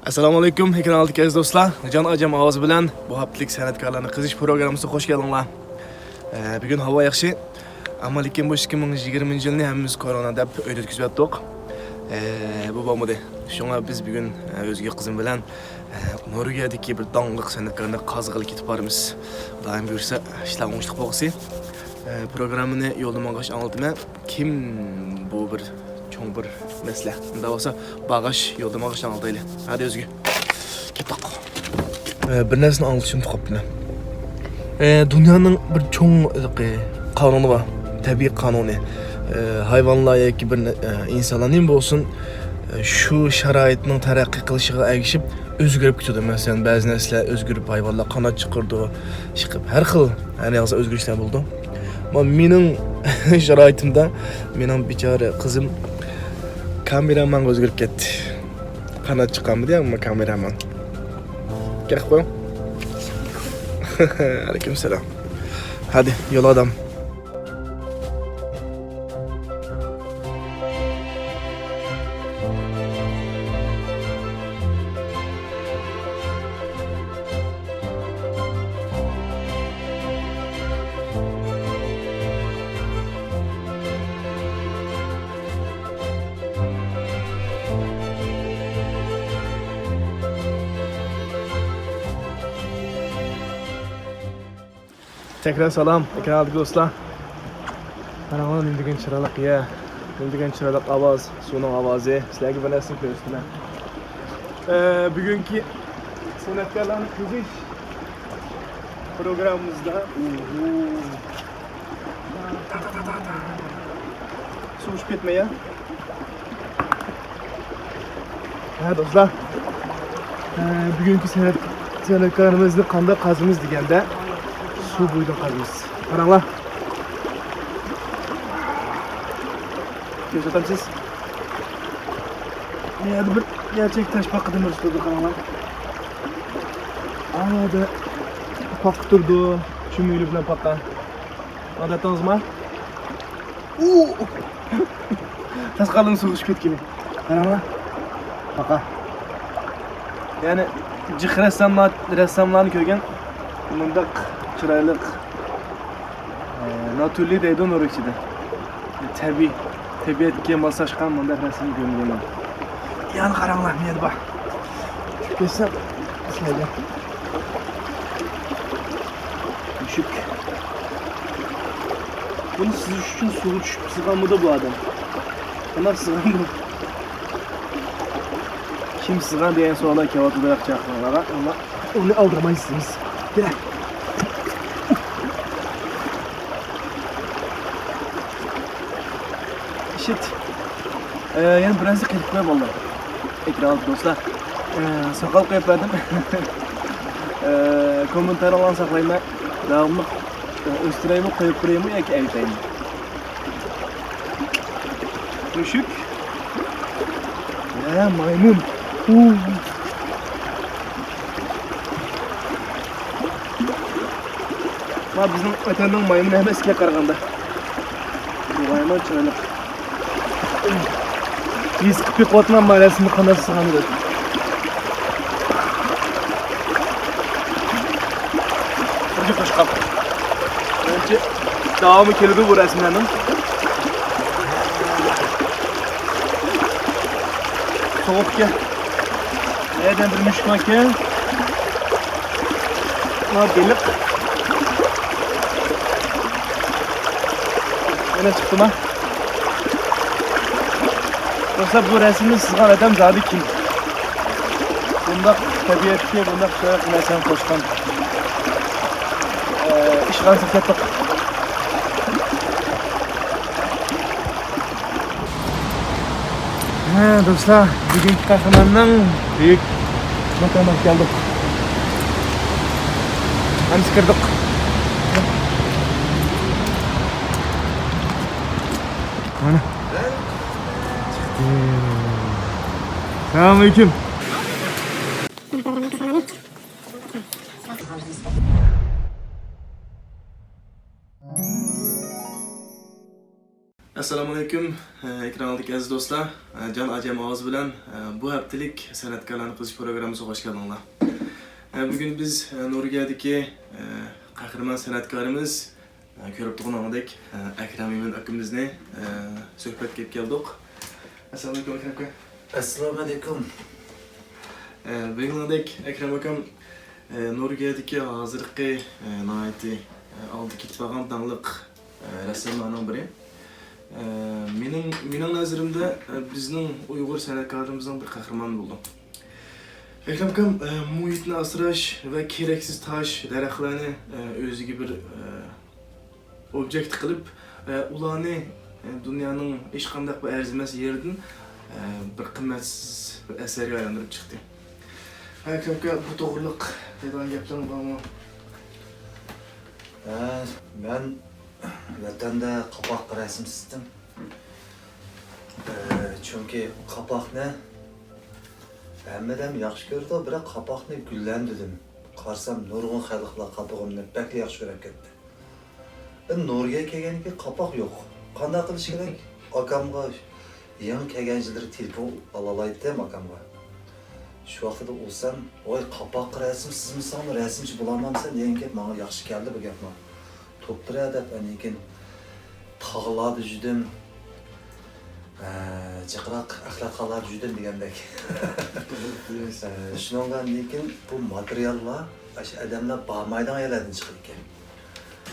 Assalomu alaykum, kanaldagi aziz do'stlar. Jon Ajam ovozi bilan bu haftalik san'atkorlarning qizish programmasiga xush kelinglar. Bugun havo yaxshi. Ammo lekin bu 2020-yilni hammamiz korona deb uyda o'tkazib bu bo'lmadi. Shunga biz bugun o'zga qizim bilan Norvegiyadagi bir dong'liq san'atkorni qazg'ilib ketib boramiz. Xudoyim buyursa, ishlar o'ngishli bo'lsa, programmani yo'llamag'ash anlatma. Kim bu bir çoğun bir mesele. Daha olsa bağış, yolda bağıştan aldıyla. Hadi Özgü. Kettik. Bir nesini anlatışım tıkaptım. Dünyanın bir çoğun kanunu var. Tabii kanunu. Hayvanlar ya ki bir insanların olsun şu şaraitinin terakki kılışığı erişip özgürüp gidiyordu. Mesela bazı nesler özgürüp hayvanlar kanat çıkırdı. Çıkıp her xil yani yazsa özgürlükler buldu. Ama benim şaraitimde benim biçare kızım kameraman o'zgarib ketdi. Qanot chiqqanmidi ammo kameraman. Kelib qo'ying. Alaykum salom. Hadi yo'l odam. Tekrar salam, kanaldagi do'stlar. Mana bu indigan chiroyli ya. Indigan chiroyli ovoz, suvning ovozi. Sizlarga bir narsa ko'rsataman. Bugungi san'atkorlarning qizish programmamizda suv uçup ketmay ya. Ha do'stlar. Bugungi san'atkorimizni qanday qazimiz deganda su buydan qazimiz. Qaranglar. Ko'rsatam siz. Yana bir gerçek taş pakıdım üstüde qaranglar. Arada pak turdu. Çümüylü bilan pakka. Odatыңызma? Tasqalın su uçup ketgeni. Qaranglar. Pakka. Yani jiq ressamlarni ko'rgan bundaq chiroyli naturli deydi Norveççede. Tabiatga moslashgan bundaq rasm ko'rmaganman. Yani qaranglar, meni bak. Kesem sizlarga. Mushuk. Bunu siz için suyu düşüp sığanmadı bu adam. Buna sığanmadı. Kim sığan diyen soğanlar kevat olarak çakmalara. Onu aldırmayısınız. Gel. Shit. Yani biraz da kırık koyayım vallahi. Ekran dostlar. Sakal koyup verdim. Komentar olan saklayma. Devamlı üstüreyimi koyup burayımı ya ki evdeyim. Müşük. Ya maymun. Ma bizim ötenden maymun hem eskiye qaraganda. Bu maymun çıranı. Biz kıpık otman maalesini qanday sığandı. Burcu qo'shqab. Önce davomı keldi bu rasmlarning. Soğukka. Nereden bir müşk ekan? Ma beliq. Yana chiqdi ma. Dostlar bu resimni sızgan adam zadi kim? Bundaq tabiatga bundaq chiroyli narsani qo'shgan. İşğal ketdik. Dostlar, bugungi qahramonning büyük makamına geldik. Hamsi kirdik. Mana. Selamünaleyküm. Assalomu alaykum, ekranlardagi aziz do'stlar. Can Acem Oğuz bilan bu haftalik san'atkorlarni qizish programmasiga xush keldinglar. Bugun biz Nurgiyadagi qahramon san'atkorimiz ko'rib turganingdek Akram Imin akamizni suhbatga kelib keldik. Assalomu alaykum Akram aka. Assalomu alaykum. Buguningdek Akram akam Nurgiyadagi hozirgi nihoyatda oldi ketib qolgan dangliq rassomlarning biri. Mening nazarimda bizning Uyg'ur san'atkorimizning bir qahramoni bo'ldi. Akram akam muhitni asrash va keraksiz tosh, daraxtlarni o'ziga bir obyekt qilib, ularni dunyoning hech qanday bir arzimas yerdan bir qimmatsiz bir asarga aylantirib chiqdi. Akram aka, bu to'g'riliq degan gaplarni bormi? Ben vatanda qapoq rasm chizdim. Çünkü qapoqni hammadan yaxshi ko'rdi, biroq qapoqni gullantirdim. Qarsam nurg'un xalqlar qapog'imni bakli yaxshi ko'rib ketdi. Nurga kelganiga qapoq yo'q. Qanday qilish kerak? Akamga yangi kelgan yillar telefon olalaydim akamga. Şu vaqtida olsam, "Voy, qapoq rasm chizmisan, rasmchi bo'lamansan" degan gap menga yaxshi keldi bu gapni. To'ptira deb lekin tog'larda judim, jiqroq axloqlar judim degandek. Shundan lekin bu materiallar ash odamlar bormaydigan yerlardan chiqib ekan.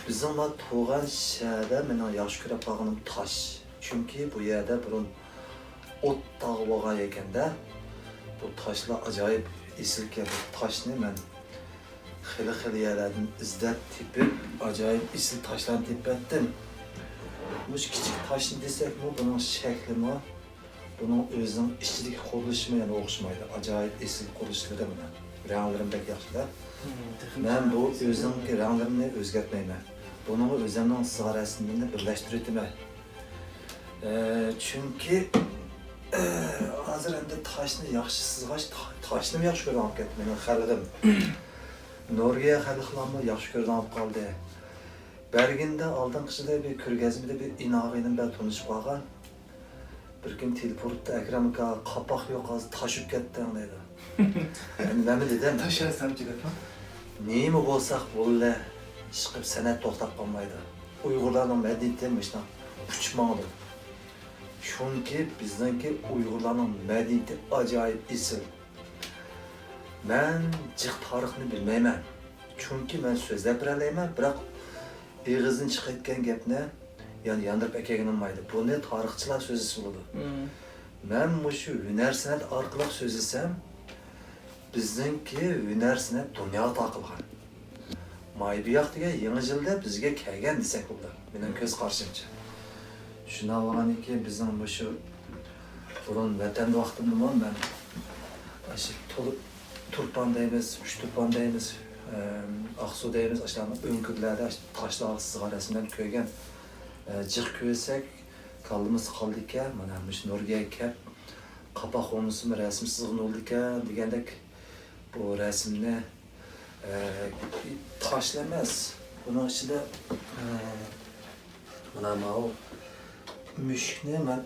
Bizning tug'an shaharda meni yaxshi ko'rib qolganim tosh. Chunki bu yerda burun o't tog'i bo'lgan ekanda, bu toshlar ajoyib esilgan. Toshni men xili yerlardan izlab tepib, ajoyib esil toshlarni tepatdim. Mush kichik toshni desakmi, buning shaklimi, buning o'zining ichidagi qurilishimi yana o'xshamaydi. Ajoyib esil qurilishlar buni. Ranglarim bek yaxshilar. Men bu o'zimning ranglarimni o'zgartmayman. Buning o'zimning sig'arasini birlashtirdim. Chunki hozir endi toshni yaxshi sizg'ash, toshni yaxshi ko'rib ketdim mening xalqim. Nurga xalqlarni yaxshi ko'rib qoldi. Berginde aldın kışıda bir körgezmede bir inağıyla ben tanışıp qalğan. Bir gün teleportda Akram aka qapoq yo'q, hozir toshib ketding dedi. Yani nima dedim? Tashlasamchi deb. Nima bo'lsaq bo'ldi, chiqib san'at to'xtab qolmaydi. Uyg'urlarning madaniyati mishna uçmadı. Chunki bizniki Uyg'urlarning madaniyati ajoyib esil. Men jiq tarixni bilmayman. Chunki men so'zlab beralayman, biroq Eğizin çıkayotgan gapni yani yandırıp ekegen olmaydı. Bunu tarixchilar so'zlasa bo'ladi. Men shu hunar san'at orqali so'zlasam, bizningki hunar san'at dunyoga taqilgan. Maybiyoq degan yangi yilda bizga kelgan desak bo'ladi. Mening ko'z qarashimcha. Shuna bo'lganki bizning shu burun vatan vaqtimda men shu turpan deymiz, uch turpan deymiz. Aksu deyimiz, aşağıda önkürlerde taşlar sigarasından köygen cık köysek kaldığımız kaldıkken, bana mış Nurgiya'yken kapak olmuşsun resim sızgın oldukken digendek bu resimle taşlamaz. Bunun içinde bana o müşkne ben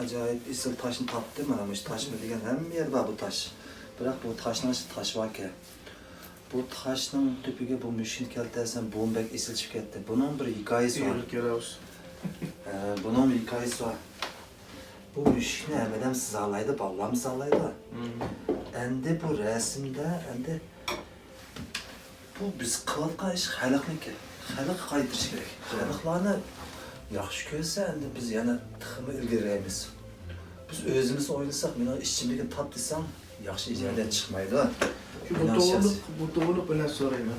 acayip isil taşını taptım, bana mış taş mı digen hem yer var bu taş. Bırak bu taşın taş var ki. Bu taşның tüpüge bu müşkin keltersen bombek esilçip ketdi. Bunun bir hikayesi var. Bunun bir hikayesi var. Bu müşkini emeden sızarlaydı, ballam sızarlaydı. Endi bu resimde, endi bu biz kılıqqa iş xalqniki. Xalq qaytırış gerek. Xalqlarni yaxshi ko'rsa, endi biz yana tiximi ilgiraymiz. Biz o'zimiz o'ylasak, meni ishchimlikni tap desam, yaxshi ijodiyat chiqmaydi. Bu doğruluk bilen sorayım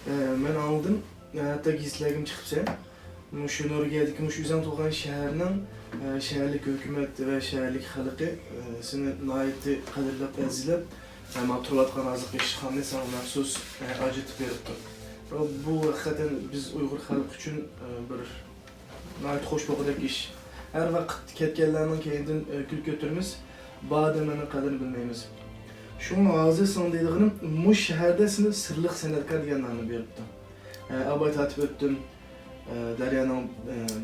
ben. Ben aldım, hatta gizlagim çıkıpsa, şu Nurgiyadagi şu üzerine to'lgan shaharning shaharlik hukumat va shaharlik xalqi seni nihoyatda qadrlab, azizlab, mana turayotgan hozir ishxonani sana maxsus ajratib beribdi. Bu hakikaten biz Uyg'ur xalqi uchun bir nihoyat xo'sh bo'lgan ish. Har vaqt ketganlarning keyindən kul ko'taramiz, badamani qadrini bilmaymiz. Şunu hozir sana deydiğim, bu şehirde seni sırlık san'atkor deganlarni beribdi. Abay tatib o'tdim. Daryoning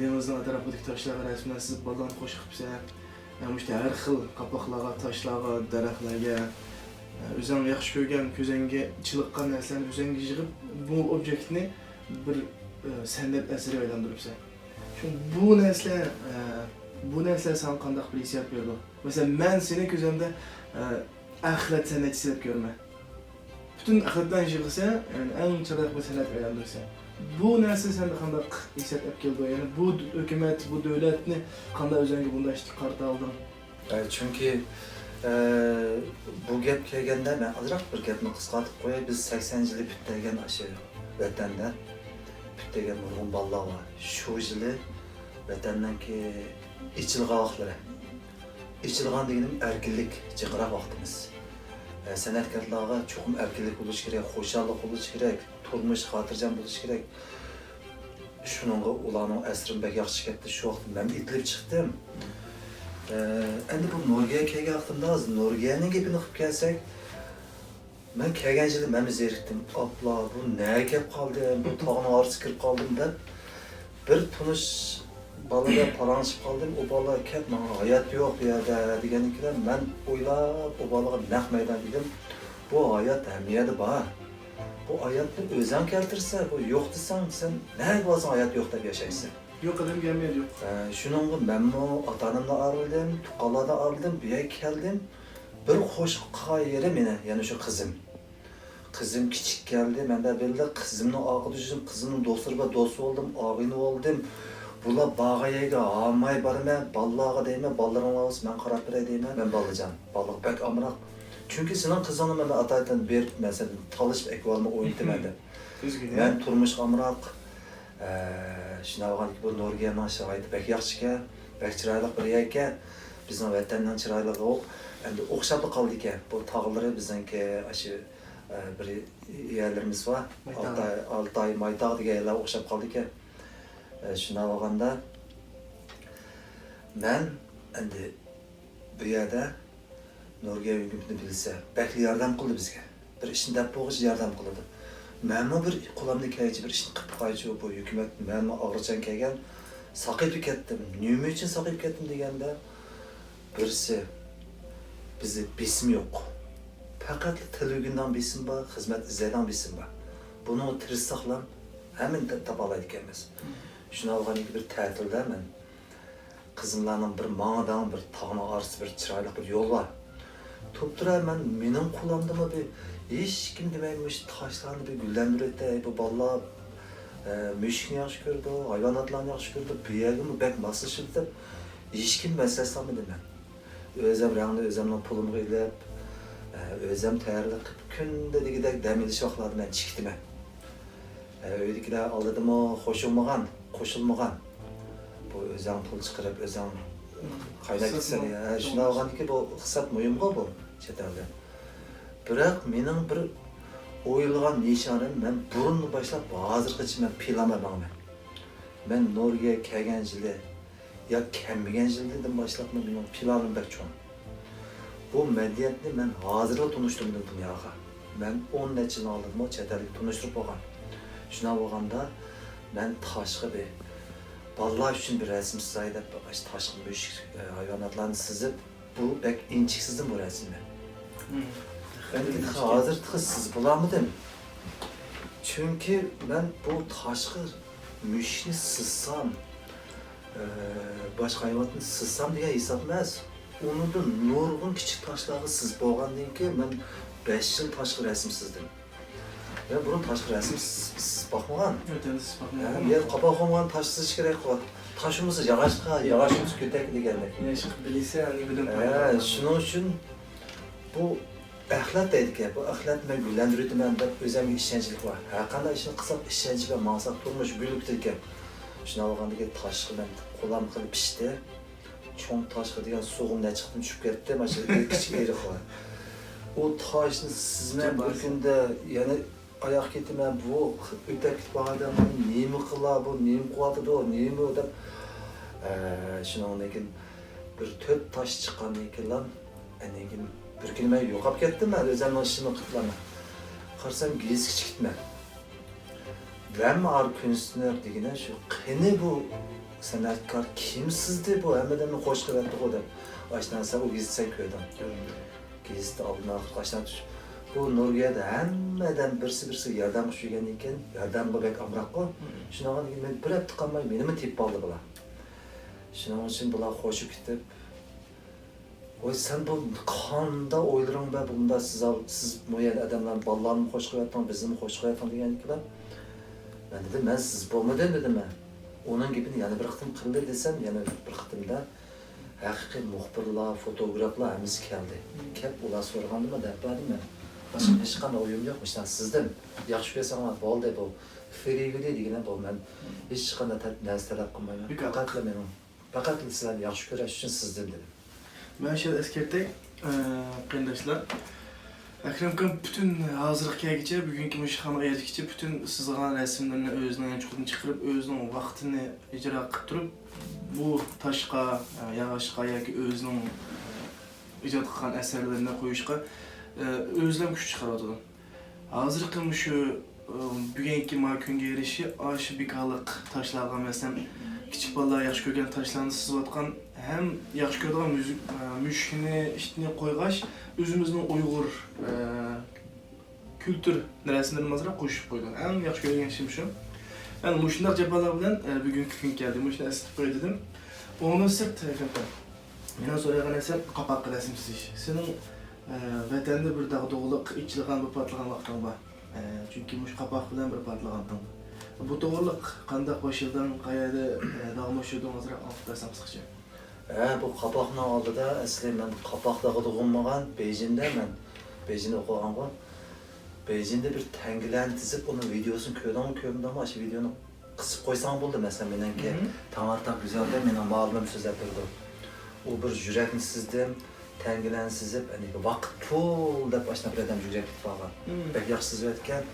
dengizning atrofidagi toshlarga rasmlar chizib balon qo'shiq qilsa, işte her xil qapoqlarga, toshlarga, daraxtlarga, o'zing yaxshi ko'rgan, ko'zingga chiliqqan narsalarni o'zingga yig'ib, bu obyektni bir san'at asariga aylantiribsan. Bu narsalar sana qanday bir hissiyat berdi? Mesela men seni ko'zimda axlat san'atchisi deb ko'raman. Bütün axlatdan yig'ilsa, yani eng chiroyli bir san'at aylantirsa. Bu narsa sende qanday hissiyat olib keldi? Yani bu hukumat, bu davlatni qanday o'zingga bunday qarta olding? Çünkü bu gap kelganda men azroq bir gapni qisqartib qo'yay. Biz 80-yili bitgan aşı vatanda bitgan nurg'un bolalar var. Shu yili vatandanki ichilgan vaqtlari. İçilgan deganim erkinlik, jiqra vaqtimiz. San'atkorlarga cho'qim erkinlik bo'lishi kerak, xo'shallik bo'lishi kerak, turmush xotirjam bo'lishi kerak. Shuningga ularning asrin bek yaxshi ketdi. Shu vaqt men itilib chiqdim. Endi bu Norvegiyaga kelgan vaqtimda Norvegiyaning gapini qilib kelsak, men kelgan yili men zerikdim. Abla bu nega kelib qoldim? Bu tog'ning orasiga kirib qoldim deb bir tunish balaga paranjib qoldim. O bala kelib menga hayot yo'q bu yerda deganligidan men o'ylab o balaga naq maydon dedim. Bu hayot hamiyati bor. Bu hayotni o'zing keltirsa, bu yo'q desang sen nega bo'lsa hayot yo'q deb yashaysan. Yok adam gelmeydi yok. Şununla ben bu atanımla ayrıldım, tukalada ayrıldım, bir yer geldim. Bir hoş yeri mene, yani şu kızım. Kızım küçük geldi, ben de böyle kızımla ağı düştüm, kızımın dostlarıyla dost oldum, ağını oldum. Bula bağa yega, ağamay barıma, ballağa değme, ballarına olsun, ben karap bire değme, ben ballayacağım. Ballık pek amrak. Çünkü senin kızını ben ataydan bir mesela talışıp ekvalımı oynadım ben turmuş amrak. Şuna ki bu Norvegiyaning sharoiti bek yaxshi, bek chiroyli bir yer ekan. Bizning vatandan chiroyli yo'q. Endi o'xshab qoldi ekan. Bu tog'lari bizniki shu bir yerlarimiz bor. Altay, Maytaq degan yerlar o'xshab qoldi ekan. Shuna olganda men endi bu yerda Norvegiya hukumati bilsa, bek yordam qildi bizga. Bir ishni deb bo'g'ish yordam qildi. Mənim bir qo'limda kelgan bir ishni qilib qo'ychi bu hukumat men og'riqchan kelgan saqib ketdim. Nima uchun saqib ketdim deganda birisi bizni besim yo'q. Faqat televizyondan besim bor, xizmat izlaydigan besim bor. Buni tirishsaqlam hamma topa oladi ekanmiz. Shuni olganiki bir ta'tilda men qizimlarning bir mang'adan bir tog'ning orasi bir chiroyli bir yo'l bor. Toptura mening qo'limdami bir hiç kim demeymiş taşlarını bir güllendirdi, bu balla müşkini yaxşı gördü, hayvanatlarını yaxşı gördü, bir yerge mi bek masışırdı, hiç kim meselesi mi demem. Özüm rağını özümle pulumu edip, özüm tayarlık künde digidek demeli şoqlardı ben çıktım ben. Öylekiler aldım o hoşulmagan, koşulmagan. Bu özüm pul çıkarıp özüm kaynak gitsen ya. Şuna olgan ki bu kısat mühim bu çetelde. Biroq mening bir o'yilgan nishonim men burunni boshlab hozirgacha men planlamaman. Men Norvegiyaga kelgan yili yo kelmagan yildan boshlab mening planim bek cho'ng. Bu madaniyatni men hozirla tunishtirdim dunyoga. Men 10 necha yil oldin chet elga tunishtirib bo'lgan. Shuna bo'lganda men tashqi bir bolalar uchun bir rasm chizay deb tashqi mushuk hayvonotlarni chizib, bu bek inchiksizdim bu rasmni. Ben de hazır siz bulamadım. Çünkü ben bu taşkı müşkini sızsam, başka hayvanını sızsam diye hesapmaz. Onu da nurgun küçük taşları sız boğan deyin ki ben 5 yıl taşkı resim sızdım. Ben bunun taşkı resim sız bakmagan. Evet, siz bakmayın. Yer kapak olmayan taş sızış gerek var. Taşımızı yavaşımız kötek gelmek. Yaşık bilirse hani bilim Şunun için bu axlat deydik ya, bu axlat men güllendirdim ben de özümge işençilik var. Her qanday ishni qilsam ishonch va maqsad turmush bo'lib ekan. Shuna olgandagi tashqi men qo'lam qilib pishdi. Cho'ng tashqi degan suvimdan chiqdim tushib ketdi. Mana shu kichik eriq var. O toshni sizman bir kunda yana oyoq ketaman bu o'tib ketib qolgan nima qilar bu nima qilyapti nima deb shundan keyin bir 4 tosh chiqqandan keyin keyin bir kelime yo'qolib ketdim men o'zimning ishimni qilaman. Qarasam giz kichik gitman. Ben Arkunstner degene şu qani bu sanatkar kimsizdi bu hammadan xo'sh qilyapti o deb ashunasa u gizitsa ko'rdim gizitni oldin qashdan tushib bu Nurgiyada hammadan birsi yordam qilgan ekan yordam qilbek amroqqa shunaqa degan men bir hafta qolmay menimi tepib oldi bular shuning uchun bular qo'shib ketib oy sen bu qanda o'ylaring ba bunda siz mo'yan odamlar bolalarni qo'sh qilyapsan bizni qo'sh qilyapsan degan ekan ben dedim ben siz bo'lmadim dedim ben onun gibini yani bir qitim qildi desem yani bir qitimda haqiqiy muxbirlar fotograflar hammasi keldi kelib ular so'ragandimi deb berdim men boshqa hech qanday o'yim yo'q ishdan sizdan yaxshi ko'rsanglar bo'ldi bu ferigide degan bu men hech qanday narsa talab qilmayman faqat sizlarni yaxshi ko'rish uchun sizdan dedim Ben şöyle eskertey, arkadaşlar. Akramkan bütün hazırlık geçe, bugünkü müşahama geçe bütün sızılan resimlerini özünden çoktan çıkarıp özünün vaktini icra kılıp durup bu taşqa, yağışqa yoki özünün icad qilgan eserlerine koyuşqa özlem güç çıkarıyordu. Hazırlık şu bugünkü kunga erişi aşı bikalık taşlarga mesela kichik bolalar yaxshi ko'rgan tashlarni sizayotgan ham yaxshi ko'radigan mushukni ishni qo'yg'ash o'zimizning Uyg'ur kultur narsalarni mazra qo'shib qo'ygan. Ham yaxshi ko'rgan ishim shu. Men mushundaq jabalar bilan bugungi kun keldi. Mushuni asib qo'y dedim. Onu sırt kafa. Meni so'ragan narsa qapoq qilasan siz. Sening vatanda bir dag'dug'liq, ichilgan bir patlagan vaqting bor. Chunki mush qapoq bilan bir patlagan. Bu doğruluk qandaq başıldan qayada davam etdiyinizə anlatırsan qısqaça. Bu qapoqning oldida asli men qapoqdagi tug'ilmagan Beijingda men Beijingda o'qiganman. Beijingda bir tangilan tizib uni videosini ko'rdimmi, shu videoni qisib qo'ysam bo'ldi masalan meniki tamartaq güzelda mening ma'lumim so'zlab turdi. U bir yurakni sizdim, tangilan sizib, vaqt pul deb ashna bir odam yurak ketib qolgan. Bek yaxshi sizib etgan.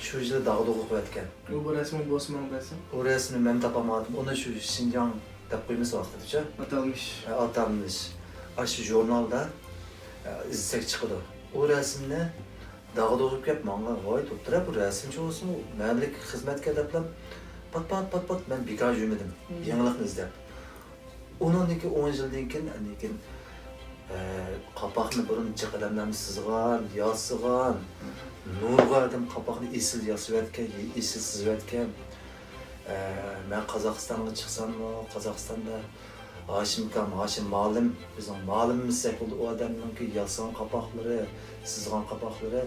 Şu yüzden dağdığılık etken. Bu resmi bosman resim. O resmi ben tapamadım. Onu şu Şinjan tapkıyımız vakti Atalmış. Atalmış. Şu jurnalda izlesek çıkıyordu. O resimle dağdığılık yap manga vay tuttura bu resim çoğusu memlik hizmet kedeplen pat ben birkaç cümledim. Yanılıkını izlep. Onun iki 10 yıldan keyin kapakını burun çıkılamlarını sızgan, yasıgan, nurga adam kapakını esil yasıp etken, esil sızıp etken. Ben Kazakistan'a çıksam mı, Kazakistan'da Haşim malım, bizim malımız yapıldı o adamın ki yasan kapakları, sızgan kapakları.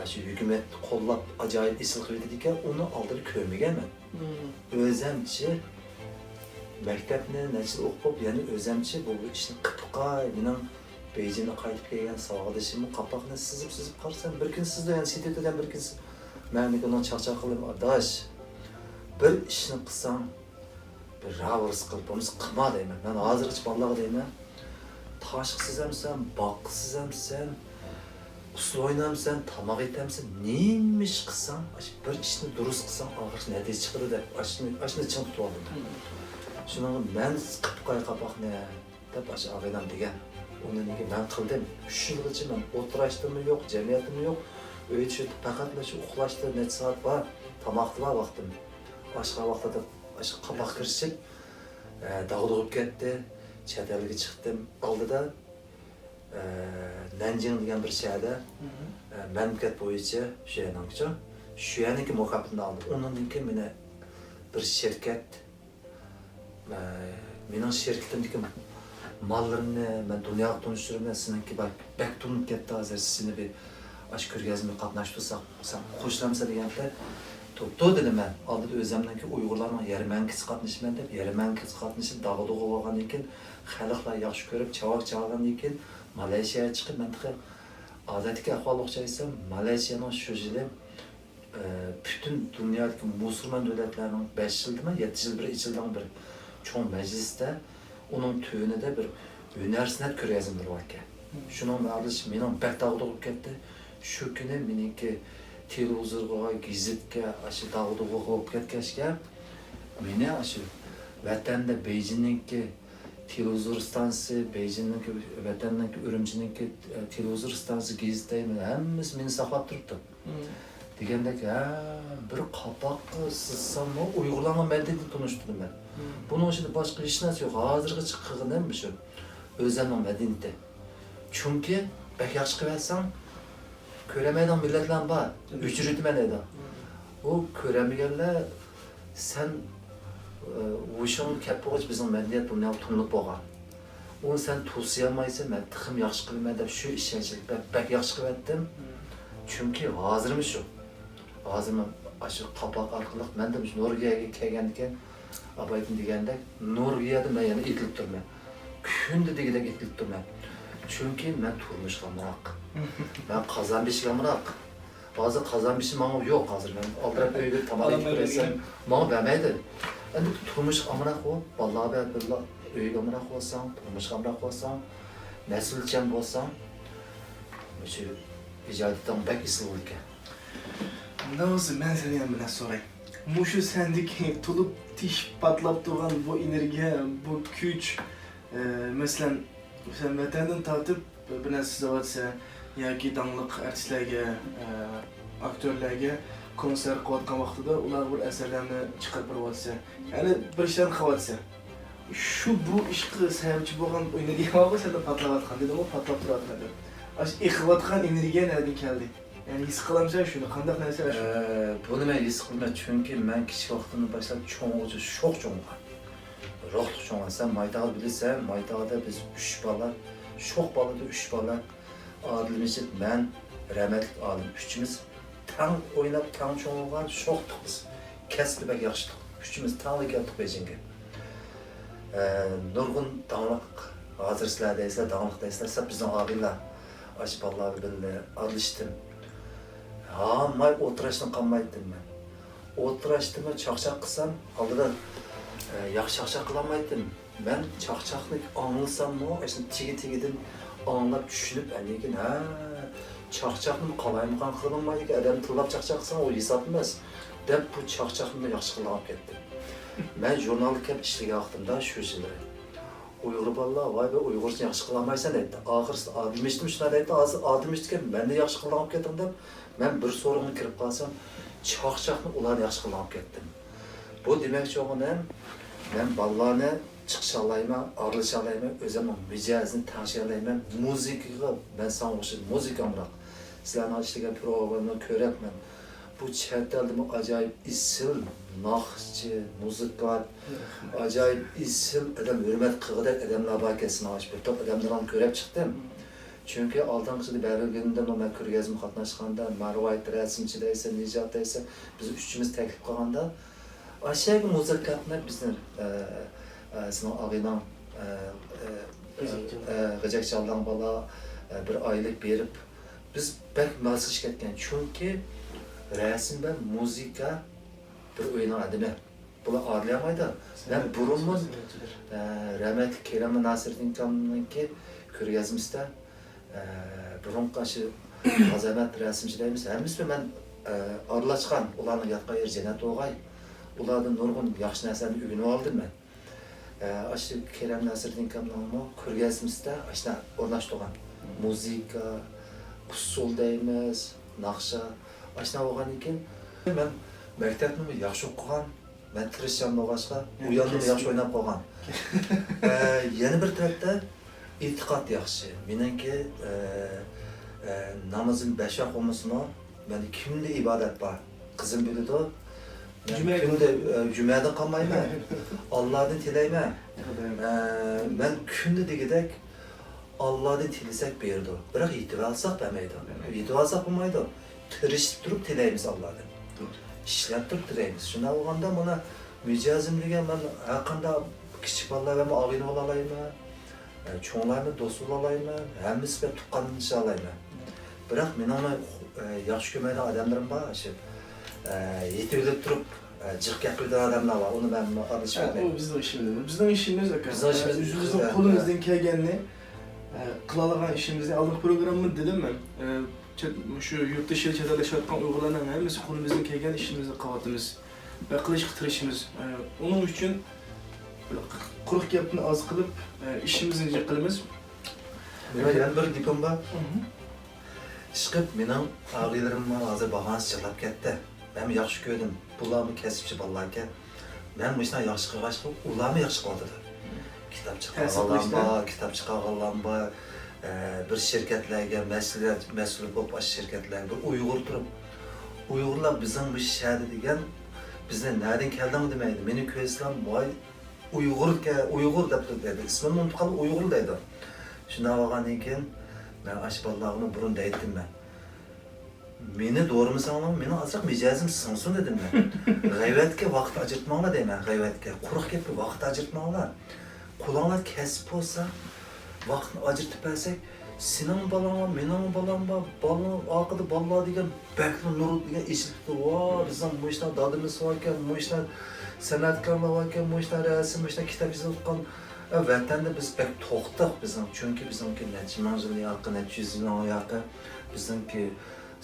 Şu hükümet kollap acayip esil kıydı onu aldırıp körmegen ben. Özemçi Mektepni neçil o'qib, ya'ni o'zimcha bu ishni qitqa, mening Beijingga qaytib kelgan savodishimni qapoqni sizib qarsam, bir kun sizda yani sitetidan bir kun men uni charchoq qilib, "Adash, bir ishni qilsam, bir ravrs qilib, buni qilma deyman. Men hozircha bolalarga deyman, tosh sizamsan, boq sizamsan, usul o'ynamsan, tomoq etamsan, nima ish qilsam, bir ishni durust qilsam, oxiri natija chiqadi deb, ashuni chin tutib oldim. Şunun ben qıpqay qapoqni deb aşı ağaydan degan. Onu nega men qildim. 3 yilgacha men o'tirashdim yo'q, jamiyatim yo'q. Uyda shu faqatla shu uxlashda necha soat bor, tomoqda bor vaqtim. Boshqa vaqtda aşı qapoq kirishib, dag'dug'ib ketdi. Chet elga chiqdim. Oldida Nanjing degan bir shaharda mamlakat bo'yicha shu yerdanchi, shu yerniki mukofatini oldim. Undan keyin meni bir shirkat mening şirketimdeki mallarını ben dünyaya tanıştırıyorum. Seninki bak bektunum gitti hazır seni bir aşk körgezme katnaştırsak sen hoşlanmasa degende toptu dedim ben. Aldı özlemden ki Uygurlarla Yermenkisi katnaşman deb Yermenkisi katnaşıp dağda olgan ekan, xalqlar yaxshi ko'rib chavaq chalgan ekan, Malayziyaya chiqib mantiqa odatdagi ahvol o'xshaysam, Malayziyaning shu yili bütün dünyadaki musulmon davlatlarning 5 yildimi, 7 yil bir içildan bir çoğun mecliste onun tüyünde bir üniversitet körgezim bir vakit. Şunun ardış mening bek dağdığıp ketdi. Şu günü meniki televizorga, gazetga, aşı dağdığıp olib ketgachga meni aşı vatanda Beijing'deki televizor stansiyasi, Beijing'deki vatandagi Urumchidagi televizor stansiyasi gazetda hammasi meni saqlab turibdi. Degandek, bir qapak sızsam mı Uygurlarla medeniyeti tanıştırdım ben. Bunun içinde başka hiç narsa yok. Hazırgı çıkkığı neymiş o? Özellikle medeniyeti. Çünkü bek yaxşı kıversen köremeyden milletler var. Ücreti meneydi. O köremeyenler sen uşun keppoğuç bizim medeniyet bunu tunlup boğan. Onu sen tuğsayamaysan ben tıkım yaxşı kıvermem de şu işençilik bek yaxşı kıverdim. Çünkü hazırmış o. Hazırım aşı kapak arkalık ben de Norvegiyaga kelgandiken abaytın degende Norvegiyada ben yana itilip turman. Kunde degidek itilip turman. Çünkü ben turmuşga mırak. Ben kazan beşiga mırak. Bazı kazan beşi bana yok hazır ben. Aldırıp öyle tamam etkilersem bana vermeydi. Endi turmuş amırak o. Vallahi ben billah öyle amırak olsam, turmuş amırak olsam, nesilçen olsam, şu icadeten bek isil olurken. Ne olsun ben seni yan bilen sorayım. Muşu sendeki tulup tiş patlap durgan bu enerji, bu güç, mesela sen vatandın tartıp bilen size vatsa ya ki danlık artistlerge, aktörlerge konser kıvatkan vaxtıda ular bir eserlerini çıkartır vatsa. Yani bir işlerini kıvatsa. Şu bu işki sebepçi boğan enerji var sen de patlavatkan dedim o patlap duratın dedim. Aş ikhvatkan enerji nereden geldi? Yani his kılamsan şunu, kandak neyse şu. Bunu ben his kılmam çünkü ben küçük vaxtından başlap çoğunluğu çok çoğunluğa. Rohluq çoğunluğa. Sen Maydağı bilirsen, Maydağ'da biz 3 bala, çok balada 3 bala. Adil Mecid, ben, rahmetlik Alim, üçümüz tam oynap, tam çoğunluğa şoktuk biz. Kesli bek yaxşıdık. Üçümüz tamlı geldik Beijing'e. Nurgun dağınıq, hazır sizler deysler, dağınıq deysler, bizden ağırlar. Aç ballağı bilirler, alıştım. Ha, may oturaştan kalmaydım ben. Oturaştım ve çakçak kısam, aldılar. Yaxşı kılamaydım. Ben çakçaklık anlısam mı, işte tigi-tigidim anlap düşünüp, lekin çakçakını kalayım kan kılınmaydı ki, adam tırlap çakçak kısam o hesapmaz. Ben bu çakçakını yaxşı kılamap kettim. Ben jurnallık hep işlige aktımda şu şeyleri. Uygur balla, vay be Uygurca yaxşı kılamaysan dedi. Ağırsı adilmiştim şuna dedi, adilmiştim ben de yaxşı kılamap kettim de. Ben bir sorunu kirip kalsam, çakçakını ulan yaxşı kılamap kettim. Bu demek çoğun ben ballağını çıkışalayma, arılışalayma, özümün mücazini tanışalayma, müzikiga, ben sana oxşayım, müzik amrak. Sizlerin işlige programını körepmen. Bu çerteldiğimi acayip isil, nakçı, müzikal, acayip isil, adam hürmet kığıdak, adamla bakesini aç bir top, adamdan körep çıktım. Çünkü aldankıcıda beri gününden o ben kürgezimi katlaşkanda, Marvayt resimçideyse, Nicat'daysa, biz üçümüz teklif kalanda, aşağıya müzikatına bizden, sizin ağıyla, Gıcak Çaldan bala bir aylık verip, biz pek mahsus ketken çünkü resim ben müzika bir oyuna adime. Bunu ağırlayamaydı. Ben burunmun rahmetli Kerem Nasreddin Kam'ınki kürgezimizde burun kaşı azamet resimcilerimiz hemiz ben arılaçkan ulanın yatqa yer cennet oğay. Ulardan nurgun yaxşı nəsərini ügünü aldım ben. Aşı Kerem Nasreddin Kam'ın kürgezimizde aşna ornaştıgan müzika, usul deyimiz, nakşa aşna olgan iken ben mektepni yaxşı okugan, ben tirişcan olgaçqa uyandım yaxşı oynap qo'ygan. Yana bir tarafda etiqat yaxşı. Meniki namazın 5 vaqt olmasını, ben kimde ibadet var. Kızım bildi o. Ben kimde cümlede kalmayman. Allah'dan tileyman. Ben kimde degidek Allah'dan tilesek berdi. Biroq yetib alsak bermaydi. Yetib alsak bo'lmaydi. Tirishib turib tileymiz Allah'dan. İşlep turib tileymiz. Shuna bo'lganda mana mijozim degan men haqında kichik bolalar bilan og'in bo'la olayman. Cho'nglarni do'st bo'la olayman. Hammasi bilan tuqqanni nisha olayman. Biroq men ona yaxshi ko'rmaydigan odamlarim bor. Shu yetib turib jiq gapiradigan odamlar var. Onu ben alışmayayım. O bizden işimiz. Bizden işimiz yok. Bizden işimiz. Yüzümüzden kolumuzdan kelgenini kılalıgan işimizni aldık programını dedim ben. Şu yurt dışı çetel yaşatkan uygulanan hemisi kolumuzdan kelgen işimizni kavatımız ve kılıç kıtırışımız. Onun için kuruk yapını az kılıp işimizi kılımız. Yani bir dipim var. chiqib mening ağabeylerim hozir bahonasi chiqlab ketdi. Men yaxshi ko'rdim. Bularni kasbchi bolalar ekan. Men bundan yaxshi qilg'achqa ularni yaxshi qildi. Kitap chiqarganlar bor, bir şirketlarga mas'ul bo'lib ash shirkatlarga Uyg'ur turib, Uyg'urlar bizning bu shaharda degan bizni nereden keldim demaydi. Meni ko'rsam voy Uyg'ur deb dedi. İsmini unutib qolib Uyg'ur dedi. Shunday bo'lgandan keyin men ash bolalarni burun deydim men. Meni doğrumusan meni azroq mijozim sinsin dedim men. G'ayvatga vaqt ajratmanglar deyman, g'ayvatga. Quruq gapga vaqt ajratmanglar. Qo'linglar kasb bo'lsa, vaqtni ajratib bersak, sening balang, mening balam bor, balang oqida bolalar degan bakni nur degan eshitibdi. Vo, bizning bu ishlar dadimiz bor ekan, bu ishlar san'atkorlar bor ekan, bu ishlar rasm, bu ishlar kitob yozayotgan. Vatanda biz pek to'xtaq bizning, chunki bizningki necha ming yil yaqin, necha yuz yil yaqin bizningki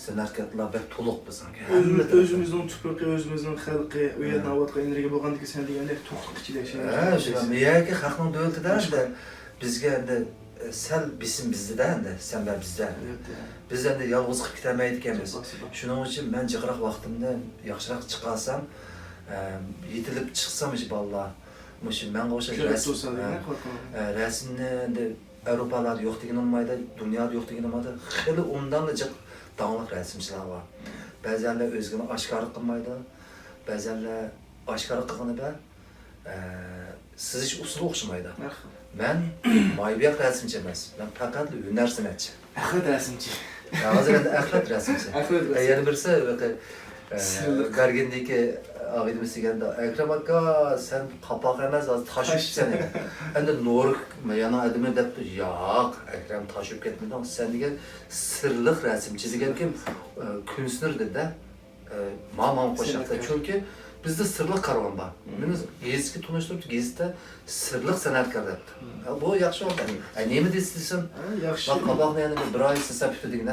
san'atkorlar pek to'liq bizningki. O'zimizning tuproqi, o'zimizning xalqi, u yerdan avvatga energiya bo'lgandek sen degandek to'xtaq ichida yashaymiz. Shu miyaki xalqning davlatida bizga endi sal bisim bizda endi, sen va bizda. Biz endi yolg'iz qilib ketamaydi ekanmiz. Shuning uchun men jiqroq vaqtimda yaxshiroq chiqarsam, yetilib chiqsam ish bolalar. Mushu menga o'sha rasmni endi Avropalarda yo'q degan olmaydi, dunyoda yo'q degan olmaydi. Xili undan da dağınıq rəsmçiler var. Bəzənlər özünü aşkarı qılmaydı, bəzənlər aşkarı qılığını da siziş usulu oxşamaydı. Mən maybiyat rəsmçi emas, mən fəqət hünər sənətçi. Əxlət rəsmçi. Hazır əndə əxlət rəsmçi. Yəni birisi Qargindəki ağıydımı sigəndə, Əkrəm Akka, sən qapaq əməz, az taşıb sən edə. Əndə Noruk, yana adımı dəbdi, yox, Əkrəm taşıb getmədi, sən degen sırlıq rəsimçi degen kim, künstnürdür də, mamam qoşaqda. Çünki bizde sırlıq karvan var. Məni geziki tanıştırıp, gezide sırlıq sənətkar dəbdi. Bu yaxşı oldu. Neymi deyirsən? Yaxşı. Bak qapaq nə yəni, bir ay istəsə pütü degin.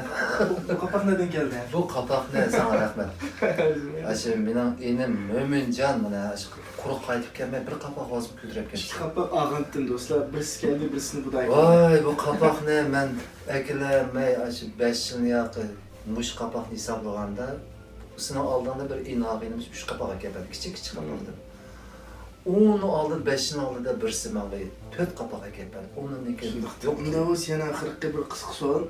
Bu qapaq nədən gəldi? Bu qapaq nə, sana rəhmət. Mənim enim Mömincan mənə quruq qayıtıb gəlmək bir qapaq vazım küdürəb İki gəldi. qapaq ağıntdım dostlar. Birisi gəldi, birisini buday. Vay, bu qapaq nə, mən əkiləmək 5 yıl yaxı muş qapaqını hesablığanda sınav aldığında bir inağınımız 3 qapağa gəldi, kiçik qapaqdı. Onu aldı, 5'ini aldı da birisi mənə 4 qapağa gəldi. Onun ne ki yok. Unda o yana axırqı bir qısqa sual.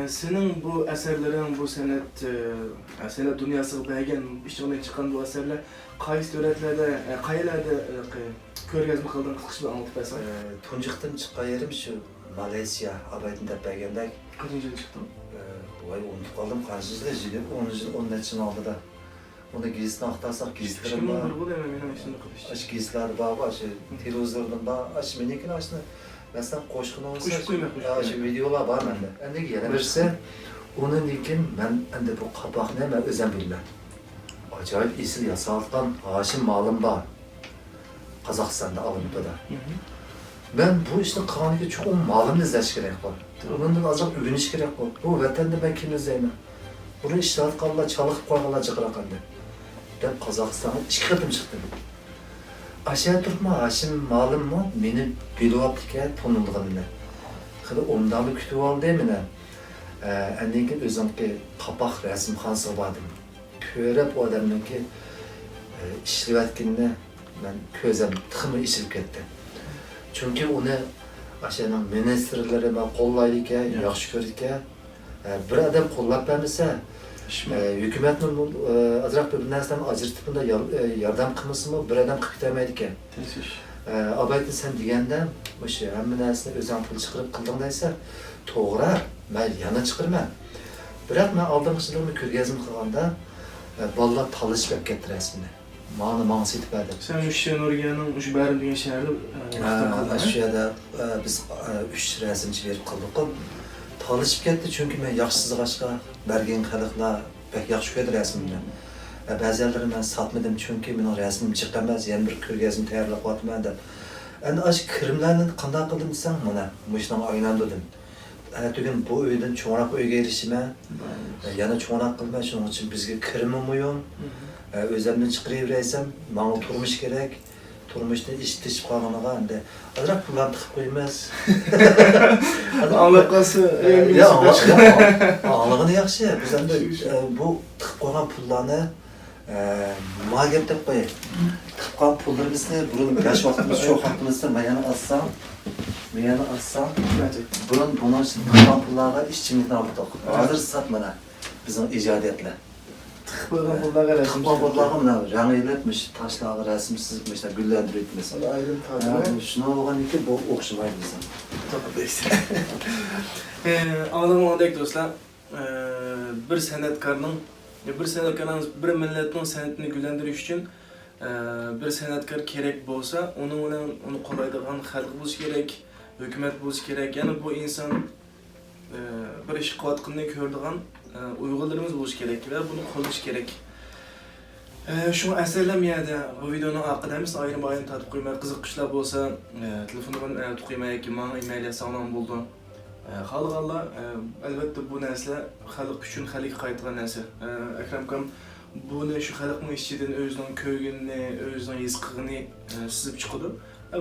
Senin bu əsərlərin, bu sənət dünyasına bəyən işləmə çıxan bu əsərlər qaysı dövlətlərdə, qayılarda ko'rgazma qildin qısqacha anlatıb bersən? Tuncuqdan çıxan yerim şu Malezya abaytında bəyəndək. Qancha yil chiqdin? Vay unutub qaldım, qancha yil jilib 10 neçəsini aldı da. Onda gizlisini axtarsaq gizlilərim var. Kim olur bu da mənim işimdə qılış. Aş gizliləri var, televizordan var, aş menekini aşını. Məsələn qoşqun olsa, aş videolar var məndə. Əndə yenə birisi, onun için mən əndə bu qapaqını mən özəm bilməm. Acayip isil yasaltdan Haşim malım var. Qazaxıstanda alınıda da. Ben bu işte kanunca çok malımı izləş gerek var. Ondan azaq övünüş gerek var. Bu vətəndə mən kim izləyəm? Bunu iştahat qalırlar, çalıqıb qoyarlar cıqıraq əndə. Ben Qazaxıstan'a 2 qırdım çıxdım. Aşağı durma, Haşim malım mı? Meni bilib aptike tonulduğumda. Xılı ondan bir kütüb aldı emine. Əndən ki özümki qapaq rəsimxanası vardım. Pörəb o adamın ki işləyətkinlə mən közəm, tıxımı işilib getdi. Çünki onu aşağıdan ministerləri qollaydı ki, yaxşı gördü ki, bir adam qollab verməsə, hükümetin azraq bir nəsdən acırtıp da yardım qılması mı, bir adam qılıb deməydi ki. Abaytın sen degəndə, həmin nəsini özən pul çıxırıb qıldığındaysa, toğra, mən yana çıxırmən. Birak mən aldığım işlərimə körgəzim qılğanda, balalar talışıb getdi rəsmini. Mağını setib verdim. Sen Uşşen Organ'ın Uş Bərim degan şəhərdə Aşağıda biz 3 rəsimçi verib qıldıq. Talışıb getdi çünki mən yaxşısız aşqa bərgin xalqlar pek yaxşı gördü rəsmimlə. Bəzənləri mən satmadım çünki mənim rəsmim çıxamaz, yəni bir körgəzim tayarlaq atmadım da. Əndi aş kirimlərlə qanday qıldım desən mənə, məşnən aynandım. Tugün bu öydən çoğunaq öyge erişimə, yana çoğunaq qılma, şunun için bizge kirimim uyum. Özümden çıqırıversem, bana turmuş gerek. Turmuşda iş qalğanağa endi azraq pullarni tiqib qo'ymas. Anlab qalsa, Alığını yaxşı. Biz endi bu tıkıp koygan pullarni ma gap deb qo'yaylik. Tıkıp koygan pullarimizni burun yosh vaqtimiz, shu vaqtimizda mayani alsam, burun bunun tıkıp koygan pullarga ishchimlikni oldik. Hozir sat mana bizning ijodiyatlar. Tıkıp koygan pullarga resim Tıkıp koygan pullarga mana ranglaylatmış, taşlarga resim sizipmiş, gullantiribmiz. Aydın tarzı. Şuna bo'lgan ekan bu o'xshamaydi bizga. Anladığım dostlar, bir sanatkarning, bir millatning san'atini gullantirish uchun bir san'atkor kerak bo'lsa, uni bilan uni qo'llaydigan xalq bo'lish kerak, hukumat bo'lish kerak. Ya'ni bu inson bir ish qilayotganini ko'radigan uyg'urlarimiz bo'lish kerak va buni qo'llash kerak. Şu əsərləməyədə bu videonun haqqıdayımız ayrım-ayrım tatib qoymaq qiziqishlar bo'lsa, telefondan qo'ymay ki, mana email sağlam bo'ldi. Xalqalla albatta bu narsa xalq uchun xalq qaytgan narsa. Akram akam buni shu xalqning ichidan o'zining ko'yginini, o'zining his-qig'ini sizib chiqadi.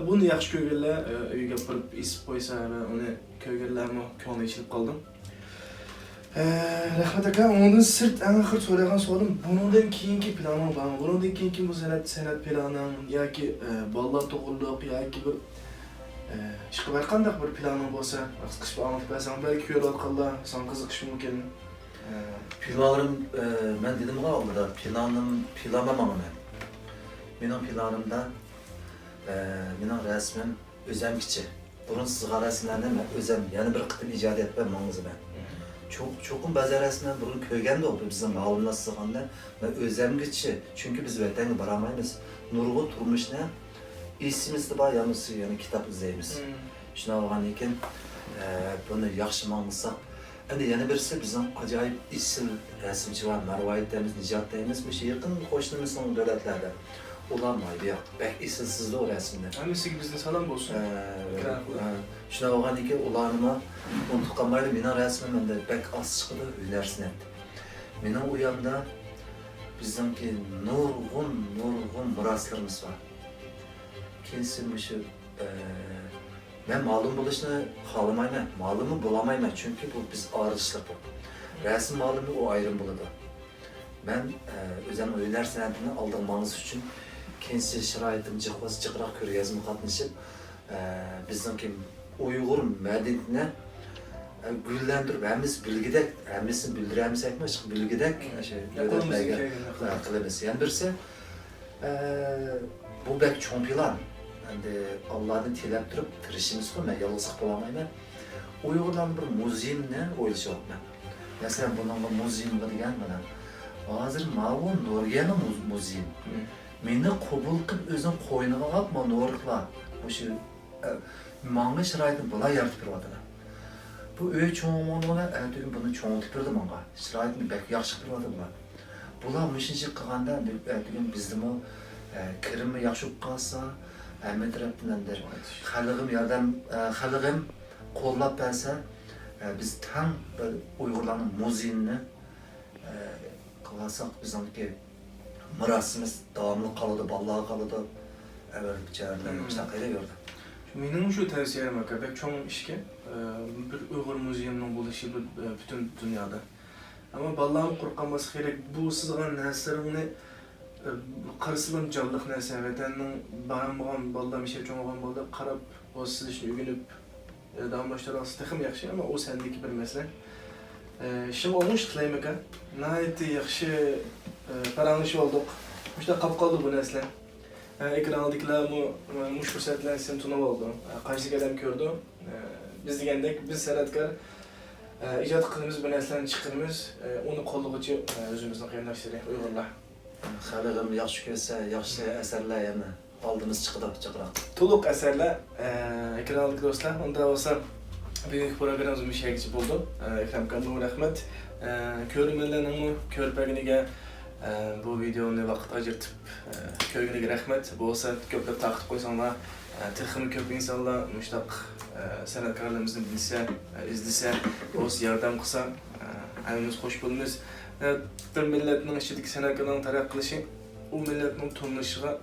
Buni yaxshi ko'rganlar uyga borib isib qo'ysa va uni ko'rganlarni ko'ngli ichilib qoldi. Rahmat aka, ondan sırt en axir so'ragan savolim, bundan keyingi planing bormi? Bundan keyingi bu san'at planing yoki bolalar to'g'riliq yoki bir ishqi qanday bir planing bo'lsa, qisqacha anlatib bersan, belki ko'rayotganlar san qiziqishi mumkin. Planlarım, ben dedim galiba planlamam ben. Benim planımda, benim resmim özemkiçi. Bunun sızga resimlerinde özem, yani bir kıtım icat etme manızı ben. Çokum bazı resimler bunun köygen de oldu bizim ağlımla sızganda ve özemkiçi. Çünkü biz vatana baramayız. Nurgul turmuş ne? İsimiz de var yalnız yani kitap izleyimiz. Şuna olan iken bunu yaxşı manlısak. Endi yana birisi bizim acayip isim resimci var. Marvayit demiz, Nicat demiz. Bu şey yakın koştuğumuzun devletlerde. Ulanmaydı ya. Belki isimsizdi o resimler. Hangisi bizde salam olsun. Şuna olan iken ulanıma unutkamaydı. Benim resmim de pek az çıkıdı. Hünersin etti. Benim uyamda bizimki nurgun muraslarımız var. Kimsin ben malum buluşunu xalamayman, malumu bulamayman çünkü bu biz ağrışlık bu. Resim malumu o ayrım buladı. Ben özen oyunlar sanatını aldırmanız için kendisi şirayetimi çıqırak körgezimi katmışım. Bizimki Uygur medeniyetine güllendirip hemiz bilgidek, hemizini bildiremiz ekmek, bilgidek kılımız. Yani birisi bu bek çoğun plan. Yani Allah'ın tilep durup tirişimiz koy, ben yalnızlık bulamayım. Uygurların bir muziğimle oylaşıyor ben. Mesela bununla muziğim var diyen bana. Hazır mağun Nuriye'nin muziğim. Beni kabul kılıp özün koynuna kalkma Nurikla. Bu şey, mağın şirayetini bula yaratıp bir vadılar. Bu öy çoğunluğuna ertugün bunu çoğunluq birdi bana. Şirayetini belki yaxşı bir vadılar. Bula mışınçı kılganda ertugün bizim o kirimi yaxşı kalsa, Ahmet tarafından der. Xalqım qo'llab bersa, biz tam Uyg'urlarning muziğini qilsak bizimki mirosimiz davomli qoladi, bolalar qoladi. Evvel bicharalar mustaqil yurdi. Mening shu tavsiyam aka, bek cho'ng ishga bir Uyg'ur muzeyining bo'lishi butun dunyoda. Ama bolalar qo'rqqan bo'lsa kerak, bu sizgan narsalarni qarısılan canlıq nəsə, vətənin baran balda, mişə çoğun balda qarab, o siz işini ügünüb, davam başlaraqsı təxim yaxşı, ama o səndəki bir məsələ. Şimdi olmuş tılayım əkən, nəhayəti yaxşı paranlışı olduq, müşdə qap qaldı bu nəslə. Ekranlıdıklar, muş fürsətlər sizin tunab oldu, qaçlı gələm kördü. Biz deyəndək, biz sənətkar, icad qılımız bu nəslərin çıxırımız, onu qolluğucu özümüzün qeyinləşdirək, Uyğurlar. Xalqım yaxşı görsə, yaxşı əsərlər yəni aldığımız çıxıraq. Tuluq əsərlər, ekranlık dostlar, onda olsa büyük programımız müşahidçi buldu. Ekrem Kandım rəhmət. Körülmələrinin körpəginigə bu videonu vaxt acırtıp körgünigə rəhmət. Bu olsa köpləb taqib qoysanlar, teximi köp insanlar müştaq sənətkarlarımızın bilsə, izləsə, olsa yardım qısa, əlimiz xoş bulunuz. Bir milletinin işçideki sənətkarların tərəq qılışı, o milletinin turuluşuna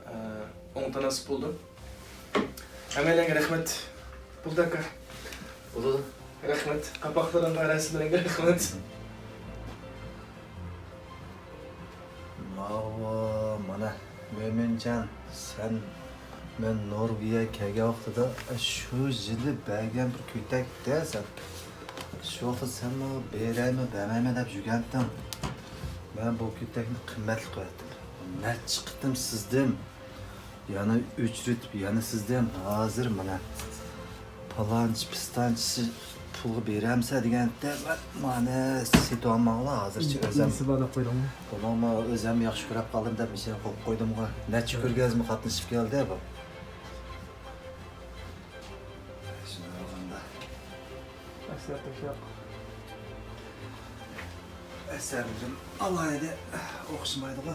ondan nasip oldu. Əmələn rəhmət. Buldaka. Oldu. Rəhmət. Qapaqlarında rəsmlərində rəhmət. Ava, mana Mo'minjon, sen men Norvegiyaga kelgan vaqtida shu yili bergan bir ko'takda sen. Shu vaqtda sen bana beraymi, bermaymi deb yurganding. Men bu ko'takni qimmatli qo'yatdim. Necha qitim sizdim. Yana 3 rit, yana sizdan hozir mana palonchi pistonchi pul beramsa deganda mana setolmanglar hozircha o'zim. bana qo'ydingmi? Buningni o'zim yaxshi ko'rib qoldim deb misha qo'yib qo'ydimga. Necha ko'rgazma qatnashib keldi bu. Shuni olganda asarlarim alayda o'xshamaydi-ku.